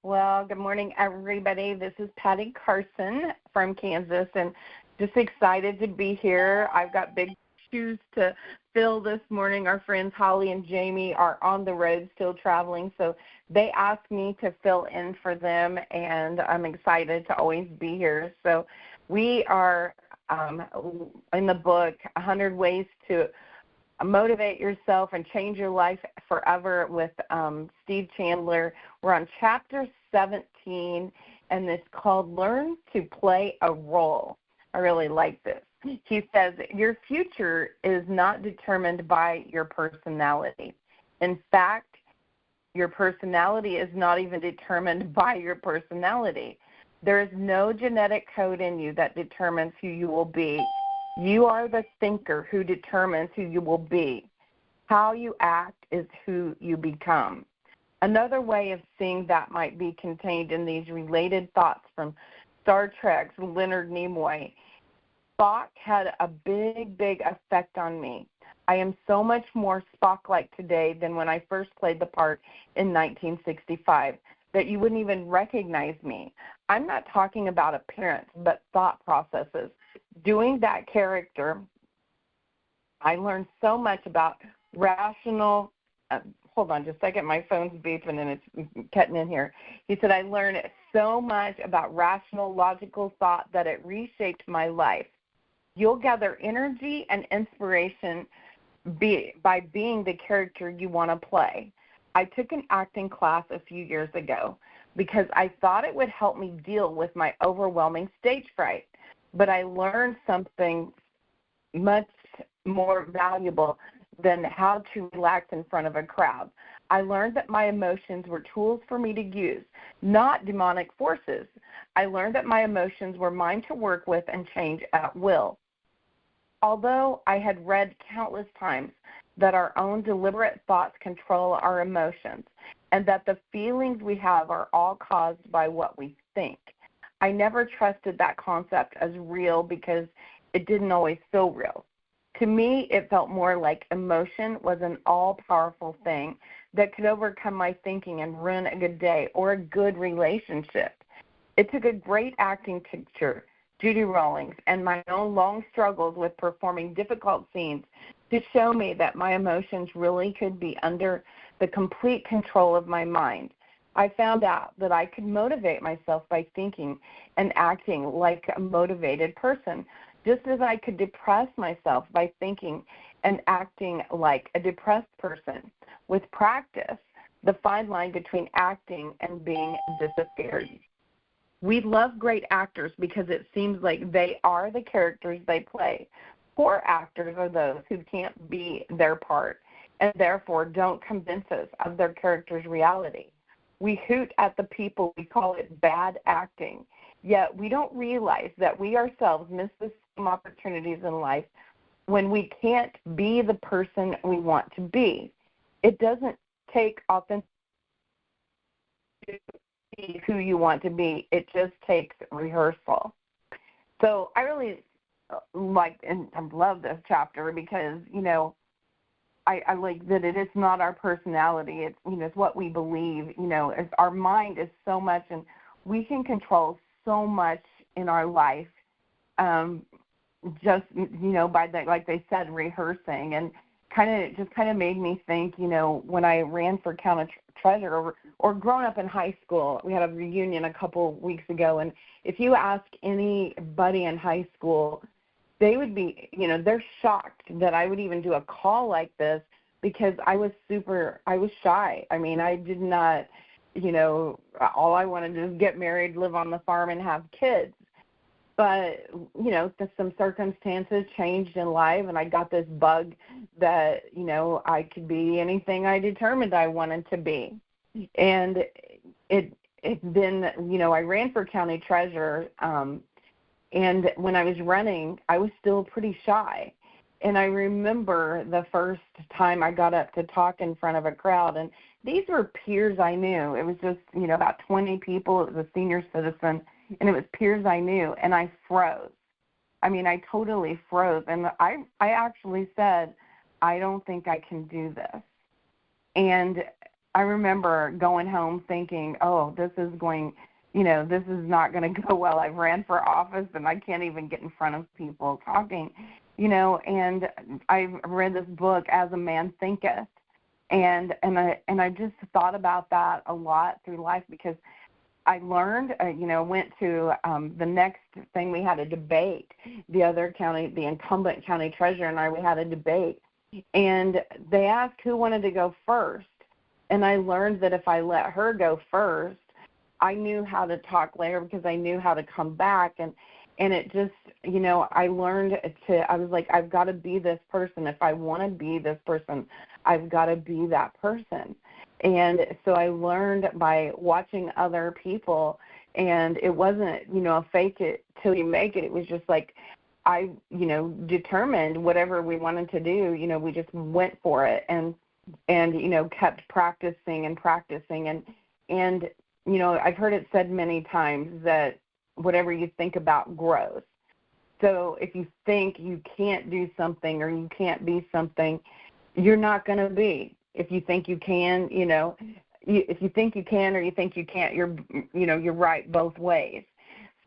Well, good morning, everybody. This is Patty Carson from Kansas, and just excited to be here. I've got big shoes to fill this morning. Our friends Holly and Jamie are on the road still traveling, so they asked me to fill in for them, and I'm excited to always be here. So we are in the book, 100 Ways to Motivate Yourself and Change Your Life Forever with Steve Chandler. We're on chapter 17, and it's called Learn to Play a Role. I really like this. He says, your future is not determined by your personality. In fact, your personality is not even determined by your personality. There is no genetic code in you that determines who you will be. You are the thinker who determines who you will be. How you act is who you become. Another way of seeing that might be contained in these related thoughts from Star Trek's Leonard Nimoy. Spock had a big effect on me. I am so much more Spock-like today than when I first played the part in 1965 that you wouldn't even recognize me. I'm not talking about appearance, but thought processes. Doing that character, I learned so much about rational, hold on just a second, my phone's beeping and it's cutting in here. He said, I learned so much about rational, logical thought that it reshaped my life. You'll gather energy and inspiration by being the character you want to play. I took an acting class a few years ago because I thought it would help me deal with my overwhelming stage fright. But I learned something much more valuable than how to relax in front of a crowd. I learned that my emotions were tools for me to use, not demonic forces. I learned that my emotions were mine to work with and change at will. Although I had read countless times that our own deliberate thoughts control our emotions and that the feelings we have are all caused by what we think, I never trusted that concept as real because it didn't always feel real. To me, it felt more like emotion was an all-powerful thing that could overcome my thinking and ruin a good day or a good relationship. It took a great acting teacher, Judy Rawlings, and my own long struggles with performing difficult scenes to show me that my emotions really could be under the complete control of my mind. I found out that I could motivate myself by thinking and acting like a motivated person, just as I could depress myself by thinking and acting like a depressed person. With practice, the fine line between acting and being disappeared. We love great actors because it seems like they are the characters they play. Poor actors are those who can't be their part and therefore don't convince us of their character's reality. We hoot at the people, we call it bad acting, yet we don't realize that we ourselves miss the same opportunities in life when we can't be the person we want to be. It doesn't take authenticity to be who you want to be. It just takes rehearsal. So I really like and love this chapter because, I like that it is not our personality. It's, it's what we believe. It's, our mind is so much, and we can control so much in our life just, by the, like they said, rehearsing. And kind of made me think, when I ran for county treasurer or growing up in high school, we had a reunion a couple weeks ago, and if you ask anybody in high school, they would be, they're shocked that I would even do a call like this because I was shy. I mean, I did not, all I wanted to do is get married, live on the farm, and have kids. But, some circumstances changed in life, and I got this bug that, I could be anything I determined I wanted to be. And it then, I ran for county treasurer, and when I was running, I was still pretty shy. And I remember the first time I got up to talk in front of a crowd, and these were peers I knew. It was just, about 20 people. It was a senior citizen, and it was peers I knew, and I froze. I mean, I totally froze. And I actually said, I don't think I can do this. And I remember going home thinking, oh, this is not going to go well. I've ran for office and I can't even get in front of people talking, and I've read this book, As a Man Thinketh. And I just thought about that a lot through life because I learned, went to the next thing. We had a debate. The incumbent county treasurer and we had a debate. And they asked who wanted to go first. And I learned that if I let her go first, I knew how to talk later because I knew how to come back. And it just, I learned I was like, I've got to be this person. If I want to be this person, I've got to be that person. And so I learned by watching other people, and it wasn't, a fake it till you make it. It was just like I, determined whatever we wanted to do, we just went for it and kept practicing and practicing. And I've heard it said many times that whatever you think about grows. So if you think you can't do something or you can't be something, you're not going to be. If you think you can, if you think you can or you think you can't, you're right both ways.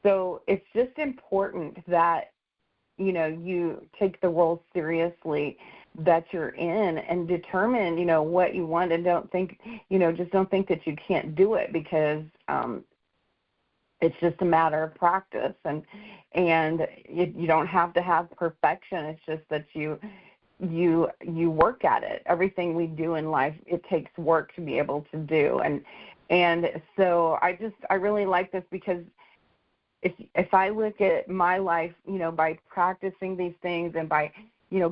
So it's just important that, you take the role seriously that you're in and determine, what you want, and don't think that you can't do it because it's just a matter of practice and you don't have to have perfection. It's just that you work at it. Everything we do in life, it takes work to be able to do. And so I really like this because if I look at my life, by practicing these things and by,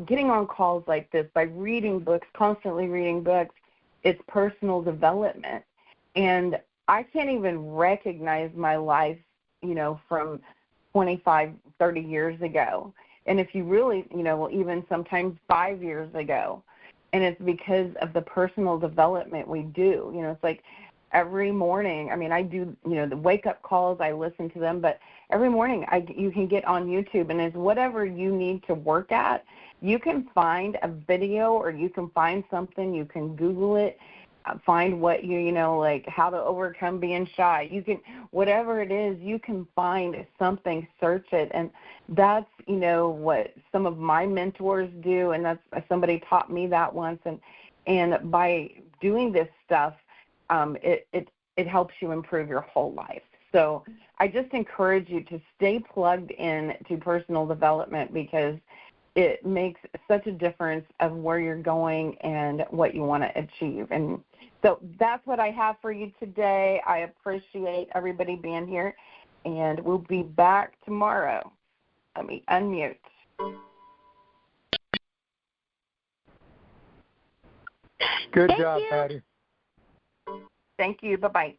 getting on calls like this, by reading books, constantly reading books, it's personal development. And I can't even recognize my life, from 25, 30 years ago. And if you really, even sometimes 5 years ago. And it's because of the personal development we do. It's like every morning, I do, the wake-up calls, I listen to them, but every morning you can get on YouTube, and it's whatever you need to work at. You can find a video or you can find something, you can Google it, find what like how to overcome being shy. You can, whatever it is, you can find something, search it. And that's, what some of my mentors do. And that's, somebody taught me that once. And by doing this stuff, it helps you improve your whole life. So I just encourage you to stay plugged in to personal development because it makes such a difference of where you're going and what you want to achieve. And so that's what I have for you today. I appreciate everybody being here, and we'll be back tomorrow. Let me unmute. Good job, Patty. Thank you. Bye-bye.